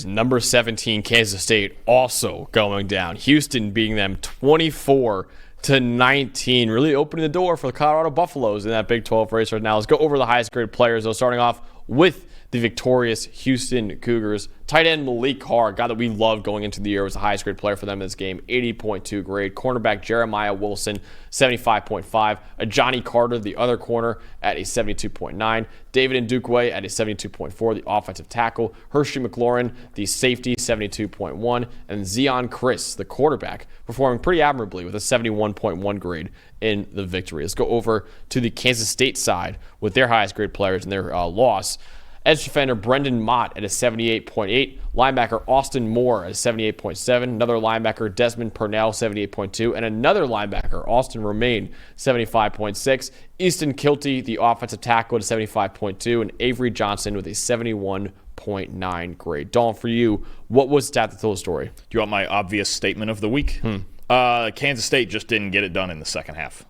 is number 17 Kansas State also going down. Houston beating them 24-19, really opening the door for the Colorado Buffaloes in that Big 12 race right now. Let's go over the highest grade players, though, starting off with the victorious Houston Cougars. Tight end Malik Carr, a guy that we loved going into the year, was the highest grade player for them in this game, 80.2 grade. Cornerback Jeremiah Wilson, 75.5. Johnny Carter, the other corner, at a 72.9. David Ndukwe at a 72.4, the offensive tackle. Hershey McLaurin, the safety, 72.1. And Zion Chris, the quarterback, performing pretty admirably with a 71.1 grade in the victory. Let's go over to the Kansas State side with their highest grade players in their loss. Edge defender Brendan Mott at a 78.8. Linebacker Austin Moore at a 78.7. Another linebacker Desmond Purnell, 78.2. And another linebacker, Austin Romaine, 75.6. Easton Kilty, the offensive tackle, at a 75.2. And Avery Johnson with a 71.9 grade. Dalton, for you, what was stat that told the story? Do you want my obvious statement of the week? Kansas State just didn't get it done in the second half.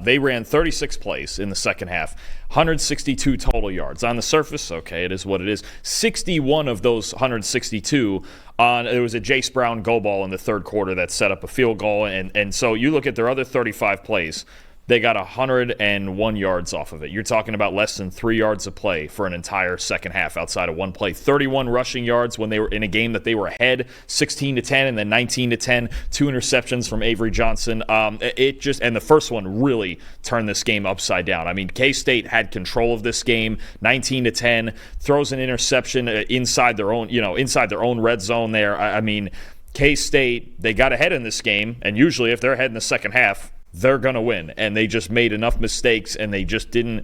They ran 36 plays in the second half, 162 total yards. On the surface, okay, it is what it is. 61 of those 162, there was a Jace Brown go ball in the third quarter that set up a field goal. And so you look at their other 35 plays, they got 101 yards off of it. You're talking about less than 3 yards of play for an entire second half outside of one play. 31 rushing yards when they were in a game that they were ahead, 16-10, and then 19-10. 2 interceptions from Avery Johnson. And the first one really turned this game upside down. I mean, K-State had control of this game, 19-10, throws an interception inside their own red zone there. I mean, K-State, they got ahead in this game, and usually if they're ahead in the second half, they're going to win. And they just made enough mistakes, and they just couldn't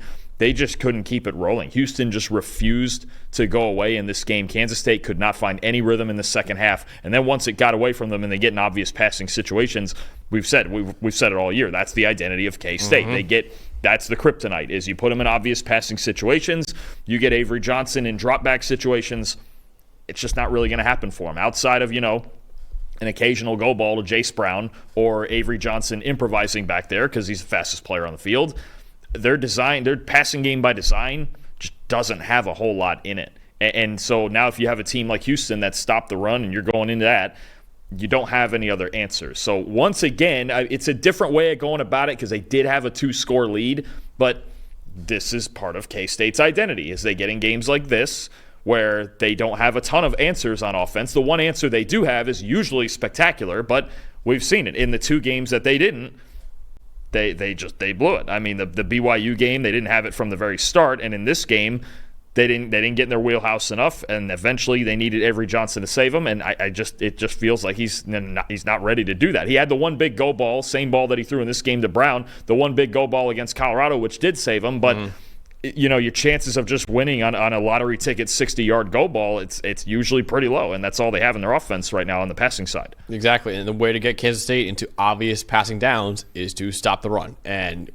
keep it rolling. Houston just refused to go away in this game. Kansas State could not find any rhythm in the second half. And then once it got away from them and they get in obvious passing situations, we've said it all year. That's the identity of K-State. That's the kryptonite, is you put them in obvious passing situations. You get Avery Johnson in drop back situations. It's just not really going to happen for them outside of, an occasional go ball to Jace Brown or Avery Johnson improvising back there because he's the fastest player on the field. Their passing game by design just doesn't have a whole lot in it. And so now if you have a team like Houston that stopped the run and you're going into that, you don't have any other answers. So once again, it's a different way of going about it because they did have a 2-score lead, but this is part of K-State's identity, is they get in games like this where they don't have a ton of answers on offense. The one answer they do have is usually spectacular, but we've seen it. In the 2 games that they didn't, they blew it. I mean, the BYU game, they didn't have it from the very start, and in this game, they didn't get in their wheelhouse enough, and eventually they needed Avery Johnson to save them, and it just feels like he's not ready to do that. He had the one big go ball, same ball that he threw in this game to Brown, the one big go ball against Colorado, which did save him, but your chances of just winning on a lottery ticket 60-yard go ball, it's usually pretty low, and that's all they have in their offense right now on the passing side. Exactly, and the way to get Kansas State into obvious passing downs is to stop the run, and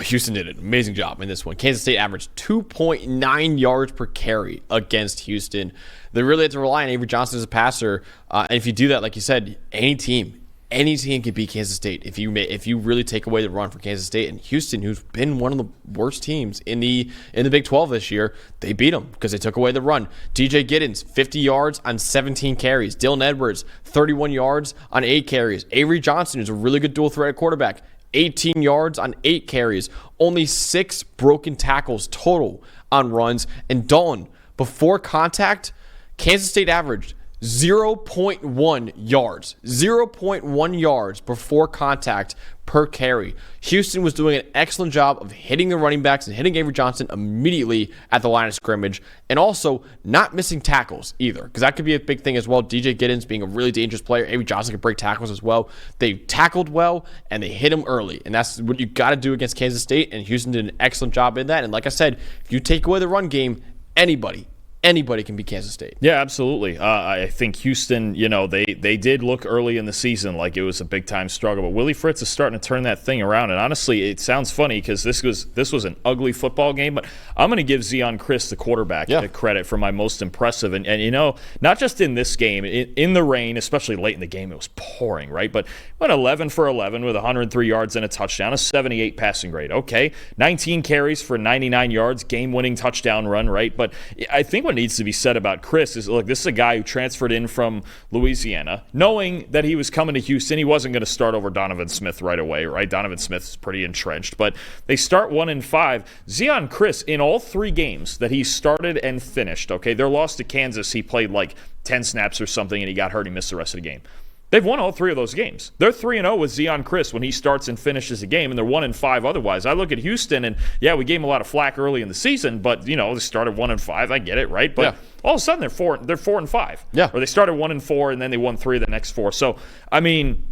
Houston did an amazing job in this one. Kansas State averaged 2.9 yards per carry against Houston. They really had to rely on Avery Johnson as a passer, and if you do that, like you said, any team can beat Kansas State if you really take away the run for Kansas State. And Houston, who's been one of the worst teams in the Big 12 this year, they beat them because they took away the run. DJ Giddens, 50 yards on 17 carries. Dylan Edwards, 31 yards on 8 carries. Avery Johnson, who's a really good dual threat quarterback, 18 yards on 8 carries. Only 6 broken tackles total on runs. And Dalton, before contact, Kansas State averaged 0.1 yards. 0.1 yards before contact per carry. Houston was doing an excellent job of hitting the running backs and hitting Avery Johnson immediately at the line of scrimmage, and also not missing tackles either, because that could be a big thing as well. DJ Giddens being a really dangerous player. Avery Johnson could break tackles as well. They tackled well, and they hit him early, and that's what you got to do against Kansas State, and Houston did an excellent job in that. And like I said, if you take away the run game, anybody can beat Kansas State. Yeah, absolutely. I think Houston, they did look early in the season like it was a big-time struggle, but Willie Fritz is starting to turn that thing around. And honestly, it sounds funny because this was an ugly football game, but I'm going to give Zion Chris, the quarterback, credit for my most impressive. And not just in this game, in the rain, especially late in the game, it was pouring, right? But went 11 for 11 with 103 yards and a touchdown, a 78 passing grade. Okay, 19 carries for 99 yards, game-winning touchdown run, right? But I think what needs to be said about Chris is, look, this is a guy who transferred in from Louisiana, knowing that he was coming to Houston. He wasn't going to start over Donovan Smith right away, right? Donovan Smith's pretty entrenched, but they start 1-5. Zion Chris, in all 3 games that he started and finished, okay, their loss to Kansas, he played like 10 snaps or something, and he got hurt. He missed the rest of the game. They've won all 3 of those games. They're 3-0 with Zion Chris when he starts and finishes a game, and they're 1-5 otherwise. I look at Houston, and yeah, we gave them a lot of flack early in the season, but they started 1-5. I get it, right? But all of a sudden they're 4-5. Yeah. Or they started 1-4, and then they won 3 of the next 4. So I mean,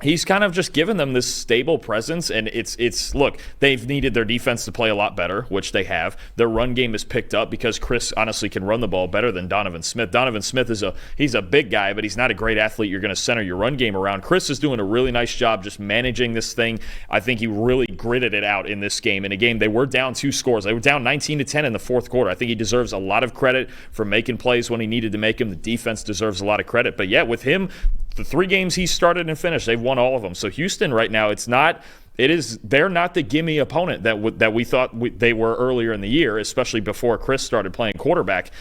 he's kind of just given them this stable presence, and it's look, they've needed their defense to play a lot better, which they have. Their run game is picked up because Chris honestly can run the ball better than Donovan Smith. Donovan Smith he's a big guy, but he's not a great athlete you're going to center your run game around. Chris is doing a really nice job just managing this thing. I think he really gritted it out in this game. In a game they were down 2 scores. They were down 19-10 in the fourth quarter. I think he deserves a lot of credit for making plays when he needed to make them. The defense deserves a lot of credit. But yeah, with him, the 3 games he started and finished, they've won all of them. So Houston right now, they're not the gimme opponent that we thought they were earlier in the year, especially before Chris started playing quarterback.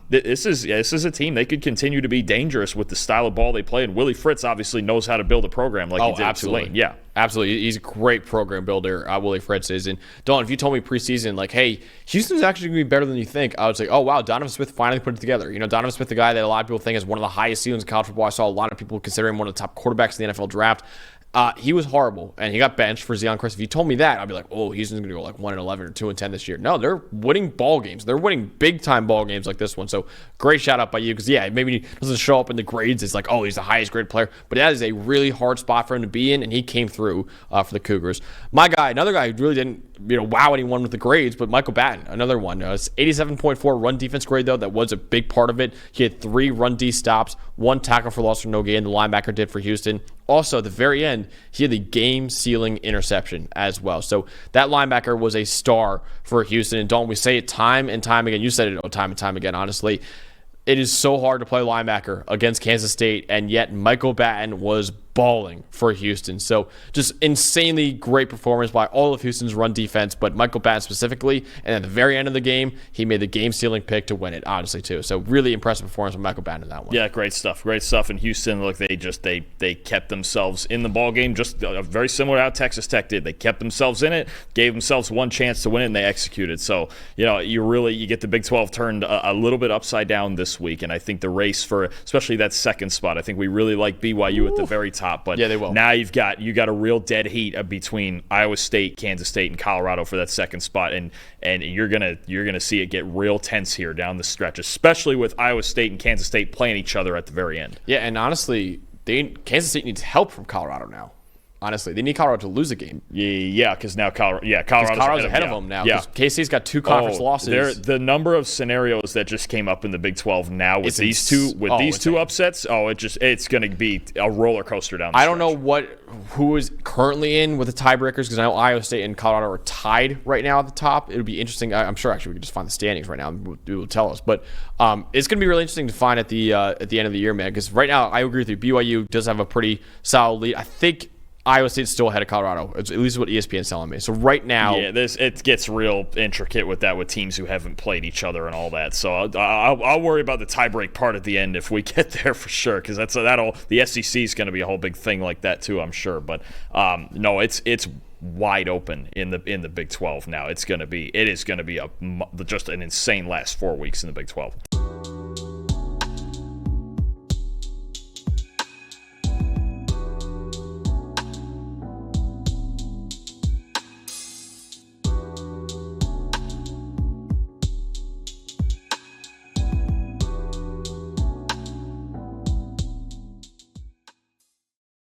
This is a team they could continue to be dangerous with the style of ball they play, and Willie Fritz obviously knows how to build a program like he did at Tulane. Yeah, absolutely. He's a great program builder. Willie Fritz is. And Dalton, if you told me preseason, like, hey, Houston's actually going to be better than you think, I would say, oh wow, Donovan Smith finally put it together. Donovan Smith, the guy that a lot of people think is one of the highest ceilings in college football. I saw a lot of people consider him one of the top quarterbacks in the NFL draft. He was horrible, and he got benched for Zion Chris. If you told me that, I'd be like, oh, Houston's going to go like 1-11 or 2-10 this year. No, they're winning ball games. They're winning big-time ball games like this one. So great shout-out by you because, yeah, maybe he doesn't show up in the grades. It's like, oh, he's the highest-grade player. But that is a really hard spot for him to be in, and he came through for the Cougars. My guy, another guy who really didn't wow anyone with the grades, but Michael Batten, another one. It's 87.4 run defense grade, though. That was a big part of it. He had 3 run D stops, 1 tackle for loss for no gain. The linebacker did for Houston. Also, at the very end, he had the game-sealing interception as well. So that linebacker was a star for Houston. And don't we say it time and time again? You said it time and time again, honestly. It is so hard to play linebacker against Kansas State, and yet Michael Batten was balling for Houston. So just insanely great performance by all of Houston's run defense, but Michael Batten specifically. And at the very end of the game, he made the game-sealing pick to win it, honestly, too. So really impressive performance from Michael Batten in that one. Yeah, great stuff. Great stuff. In Houston, look, they kept themselves in the ball game, just very similar to how Texas Tech did. They kept themselves in it, gave themselves one chance to win it, and they executed. So, you get the Big 12 turned a little bit upside down this week, and I think the race for especially that second spot, I think we really like BYU at the very top. But yeah, they will. Now you got a real dead heat between Iowa State, Kansas State, and Colorado for that second spot, and you're gonna see it get real tense here down the stretch, especially with Iowa State and Kansas State playing each other at the very end. Yeah, and honestly, Kansas State needs help from Colorado now. Honestly, they need Colorado to lose a game. Yeah, because now Colorado's ahead of them now. Yeah, K-State's got 2 conference losses. The number of scenarios that just came up in the Big 12 now with these two upsets. It's going to be a roller coaster down the stretch. I don't know who is currently in with the tiebreakers because I know Iowa State and Colorado are tied right now at the top. It would be interesting. I'm sure actually we can just find the standings right now and it will tell us. But it's going to be really interesting to find at the end of the year, man. Because right now I agree with you. BYU does have a pretty solid lead. I think Iowa State's still ahead of Colorado. It's at least what ESPN's telling me. So right now, it gets real intricate with teams who haven't played each other and all that. So I'll worry about the tiebreak part at the end if we get there for sure, because the SEC is going to be a whole big thing like that too, I'm sure. But no, it's wide open in the Big 12 now. It is going to be just an insane last 4 weeks in the Big 12.